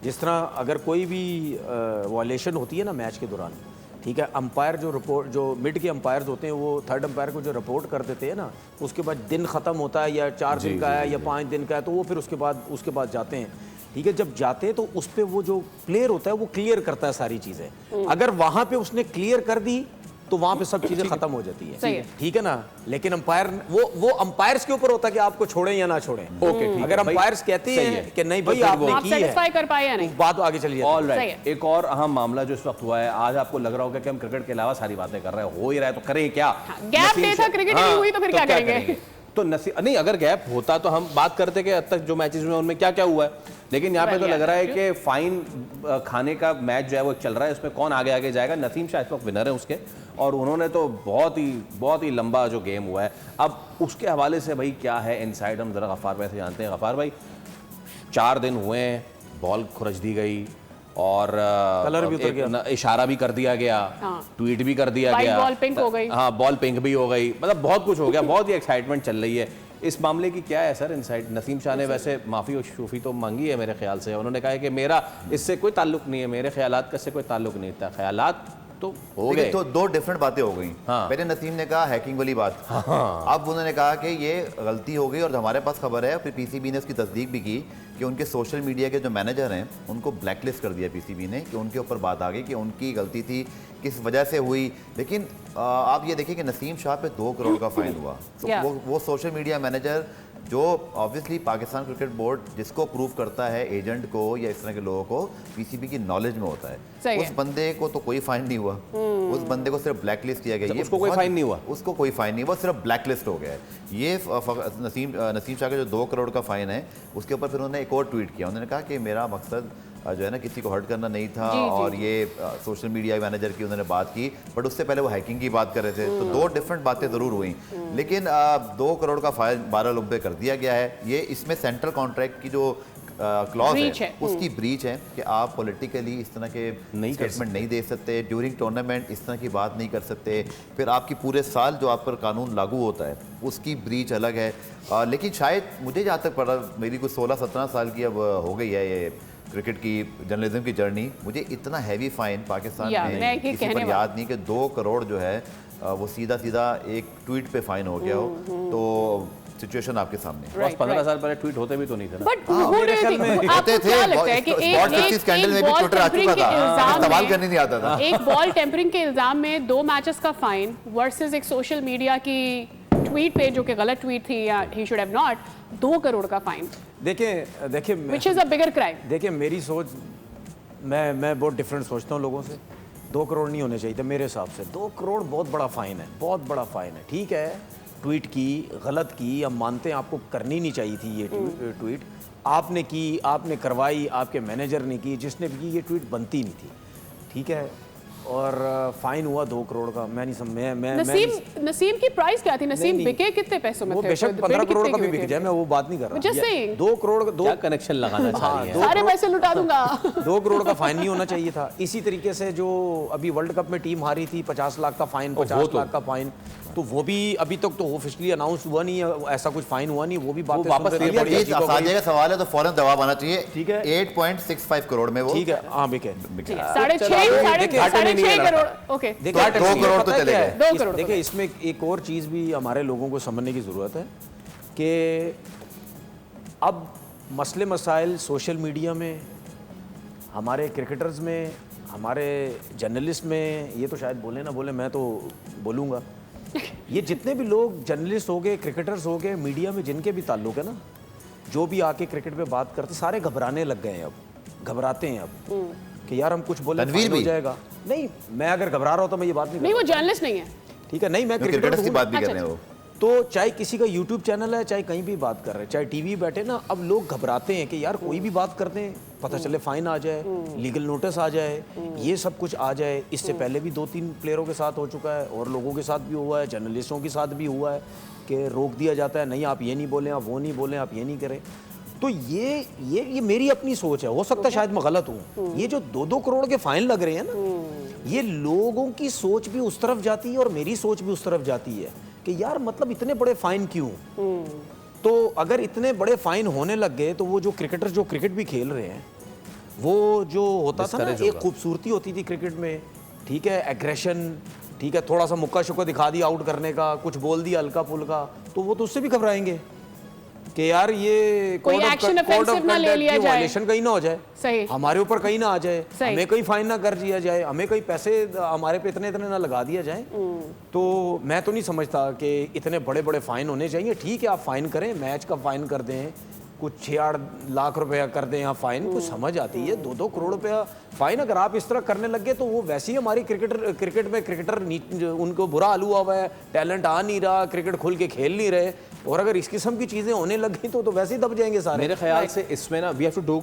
जिस तरह अगर कोई भी वॉयलेशन होती है ना मैच के दौरान, ठीक है, अंपायर जो रिपोर्ट, जो मिड के अंपायर्स होते हैं वो थर्ड अंपायर को जो रिपोर्ट कर देते हैं ना, उसके बाद दिन ख़त्म होता है या 4 दिन का है या 5 दिन का है, तो वो फिर उसके बाद जाते हैं, ठीक है। जब जाते हैं तो उस पर वो जो प्लेयर होता है वो क्लियर करता है सारी चीज़ें। अगर वहाँ पे उसने क्लियर कर दी तो वहां पे सब चीजें खत्म हो जाती है, ठीक है ना। लेकिन अंपायर वो अंपायर्स के ऊपर होता है कि आपको छोड़ें या ना छोड़ें। ओके, अगर अंपायर्स कहते हैं कि नहीं भाई आपने की है, कर पाए या नहीं, बात आगे चली जाती है। ऑलराइट, एक और अहम मामला जो इस वक्त हुआ है, आज आपको लग रहा होगा कि हम क्रिकेट के अलावा सारी बातें कर रहे हैं, हो ही रहा है तो करें क्या? गैप नहीं था, क्रिकेट नहीं हुई तो फिर क्या करेंगे? तो नहीं, अगर गैप होता तो हम बात करते कि अब तक जो मैचेस में उनमें क्या क्या हुआ है, लेकिन यहाँ पे तो लग रहा है कि फाइन खाने का मैच जो है वो चल रहा है, उसमें कौन आगे आगे जाएगा। नसीम शाह इस वक्त विनर है उसके, और उन्होंने तो बहुत ही लंबा जो गेम हुआ है। अब उसके हवाले से भाई क्या है इनसाइड, हम जरा गफ्फार भाई से जानते हैं। गफ्फार भाई, 4 दिन हुए हैं, बॉल खुरच दी गई और कलर भी उतर गया, इशारा भी कर दिया गया, ट्वीट भी कर दिया गया, बॉल पिंक हो गई, हाँ बॉल पिंक भी हो गई, मतलब बहुत कुछ हो गया, बहुत ही एक्साइटमेंट चल रही है। इस मामले की क्या है सर इनसाइड? नसीम शाह ने वैसे माफ़ी और शूफ़ी तो मांगी है मेरे ख्याल से, उन्होंने कहा है कि मेरा इससे कोई ताल्लुक नहीं है, मेरे ख्यालात का इससे कोई ताल्लुक नहीं था। ख्यालात तो हो गए, तो दो डिफरेंट बातें हो गई। पहले नसीम ने कहा हैकिंग वाली बात, अब उन्होंने कहा कि ये गलती हो गई, और हमारे पास खबर है, फिर पीसीबी ने उसकी तस्दीक भी की कि उनके सोशल मीडिया के जो मैनेजर हैं उनको ब्लैकलिस्ट कर दिया पीसीबी ने, कि उनके ऊपर बात आ गई कि उनकी गलती थी, किस वजह से हुई। लेकिन आप ये देखिए कि नसीम शाह पे 2 करोड़ का फाइन हुआ, तो वो सोशल मीडिया मैनेजर जो ऑब्वियसली पाकिस्तान क्रिकेट बोर्ड जिसको प्रूव करता है एजेंट को या इस तरह के लोगों को, पीसीबी की नॉलेज में होता है, उस बंदे को तो कोई फाइन नहीं हुआ, उस बंदे को सिर्फ ब्लैक लिस्ट किया गया। ये उसको कोई फाइन नहीं हुआ, उसको कोई फाइन नहीं हुआ, सिर्फ ब्लैक लिस्ट हो गया है। ये नसीम शाह का जो 2 करोड़ का फाइन है, उसके ऊपर फिर उन्होंने एक और ट्वीट किया, उन्होंने कहा कि मेरा मकसद जो है ना किसी को हर्ट करना नहीं था, और ये सोशल मीडिया मैनेजर की उन्होंने बात की, बट उससे पहले वो हैकिंग की बात कर रहे थे, तो 2 डिफरेंट बातें ज़रूर हुई। लेकिन 2 करोड़ का फाइन 12 लोग पे कर दिया गया है। ये इसमें सेंट्रल कॉन्ट्रैक्ट की जो क्लॉज है उसकी ब्रीच है कि आप पॉलिटिकली इस तरह के स्टेटमेंट नहीं दे सकते, ड्यूरिंग टूर्नामेंट इस तरह की बात नहीं कर सकते, फिर आपकी पूरे साल जो आप पर कानून लागू होता है उसकी ब्रीच अलग है। लेकिन शायद मुझे जहाँ तक पता, मेरी कुछ 16-17 साल की अब हो गई है ये क्रिकेट की जर्नलिज्म की जर्नी, मुझे इतना हैवी फाइन पाकिस्तान में किसी पर याद नहीं कि 2 करोड़ जो है वो सीधा एक ट्वीट पे फाइन हो गया हो। तो सिचुएशन आपके सामने, 15 साल पहले ट्वीट होते भी तो नहीं थे ना, बट होते थे, स्कैंडल में भी ट्विटर आ चुका था, सवाल करने नहीं आता था। एक बॉल टेम्परिंग के इल्जाम में 2 मैचेस का फाइन वर्सेस एक सोशल मीडिया की ट्वीट पे जो कि गलत ट्वीट थी या he should have not, 2 crore का फाइन। देखिए which is a bigger crime. देखिए मेरी सोच, मैं बहुत डिफरेंट सोचता हूँ लोगों से। 2 करोड़ नहीं होने चाहिए थे मेरे हिसाब से। 2 करोड़ बहुत बड़ा फाइन है, बहुत बड़ा फाइन है। ठीक है, ट्वीट की, गलत की, हम मानते हैं आपको करनी नहीं चाहिए थी ये ट्वीट, आपने की, आपने करवाई, आपके मैनेजर ने की, जिसने भी की, ये ट्वीट बनती नहीं थी, ठीक है। और फाइन हुआ 2 करोड़ का। मैं नहीं समझ, नसीम की प्राइस क्या थी? नसीम बिके कितने पैसों में थे? वो बेशक 15 करोड़ का भी बिक जाए, मैं वो बात नहीं कर रहा। 2 करोड़ का क्या कनेक्शन लगाना चाह रही है? सारे पैसे लुटा दूंगा। 2 करोड़ का फाइन नहीं होना चाहिए था। इसी तरीके से जो अभी वर्ल्ड कप में टीम हारी थी, 50 लाख का फाइन, 50 लाख का फाइन, तो वो भी अभी तक तो ऑफिशियली अनाउंस हुआ नहीं है, ऐसा कुछ फाइन हुआ नहीं, वो भी बात वापस का सवाल है तो फौरन जवाब आना चाहिए। ठीक है, 8.65 करोड़ में वो, ठीक है, हाँ बिके 6.5 करोड़। ओके, 2 करोड़ तो चले गए। देखिए इसमें एक और चीज भी हमारे लोगों को समझने की जरूरत है कि अब मसले मसाइल सोशल मीडिया में, हमारे क्रिकेटर्स में, हमारे जर्नलिस्ट में, ये तो शायद बोले ना बोले, मैं तो बोलूँगा, ये जितने भी लोग जर्नलिस्ट हो गए, क्रिकेटर्स हो गए, मीडिया में जिनके भी ताल्लुक है ना, जो भी आके क्रिकेट पे बात करते, सारे घबराने लग गए हैं। अब घबराते हैं अब कि यार हम कुछ बोले फाइन हो जाएगा। नहीं, मैं अगर घबरा रहा हूँ तो मैं ये बात नहीं, वो जर्नलिस्ट नहीं है, ठीक है, नहीं मैं क्रिकेटर्स की बात भी कर रहे हो। तो चाहे किसी का यूट्यूब चैनल है, चाहे कहीं भी बात कर रहे हैं, चाहे टीवी बैठे ना, अब लोग घबराते हैं कि यार कोई भी बात करते हैं, पता चले फाइन आ जाए, लीगल नोटिस आ जाए, ये सब कुछ आ जाए। इससे पहले भी 2-3 प्लेयरों के साथ हो चुका है, और लोगों के साथ भी हुआ है, जर्नलिस्टों के साथ भी हुआ है कि रोक दिया जाता है, नहीं आप ये नहीं बोलें, आप वो नहीं बोलें, आप ये नहीं करें। तो ये मेरी अपनी सोच है, हो सकता है शायद मैं गलत हूँ। ये जो 2-2 करोड़ के फाइन लग रहे हैं ना, ये लोगों की सोच भी उस तरफ जाती है और मेरी सोच भी उस तरफ जाती है कि यार मतलब इतने बड़े फाइन क्यों। तो अगर इतने बड़े फाइन होने लग गए तो वो जो क्रिकेटर्स जो क्रिकेट भी खेल रहे हैं, वो जो होता था ना, Discourage एक होगा। खूबसूरती होती थी क्रिकेट में, ठीक है, एग्रेशन, ठीक है, थोड़ा सा मुक्का शुक्का दिखा दिया आउट करने का, कुछ बोल दिया हल्का फुल्का, तो वो तो उससे भी घबराएंगे कि यार ये कोई code of action code of offensive ना ले conduct लिया की जाए। violation कहीं ना हो जाए, सही। हमारे ऊपर कहीं ना आ जाए, सही। हमें कहीं फाइन ना कर दिया जाए, हमें कहीं पैसे हमारे पे इतने इतने ना लगा दिया जाए। तो मैं तो नहीं समझता कि इतने बड़े बड़े फाइन होने चाहिए। ठीक है, आप फाइन करें, मैच का फाइन कर दें, कुछ 6-8 लाख रुपया कर दें यहाँ फाइन, कुछ समझ आती है। 2-2 करोड़ रुपया फाइन अगर आप इस तरह करने लग गए तो वो वैसे ही हमारी क्रिकेट में क्रिकेटर उनको बुरा हाल हुआ हुआ है, टैलेंट आ नहीं रहा, क्रिकेट खुल के खेल नहीं रहे, और अगर इस किस्म की चीजें होने लग गई तो वैसे ही दब जाएंगे सारे। मेरे ख्याल से इसमें ना वी हैव टू डू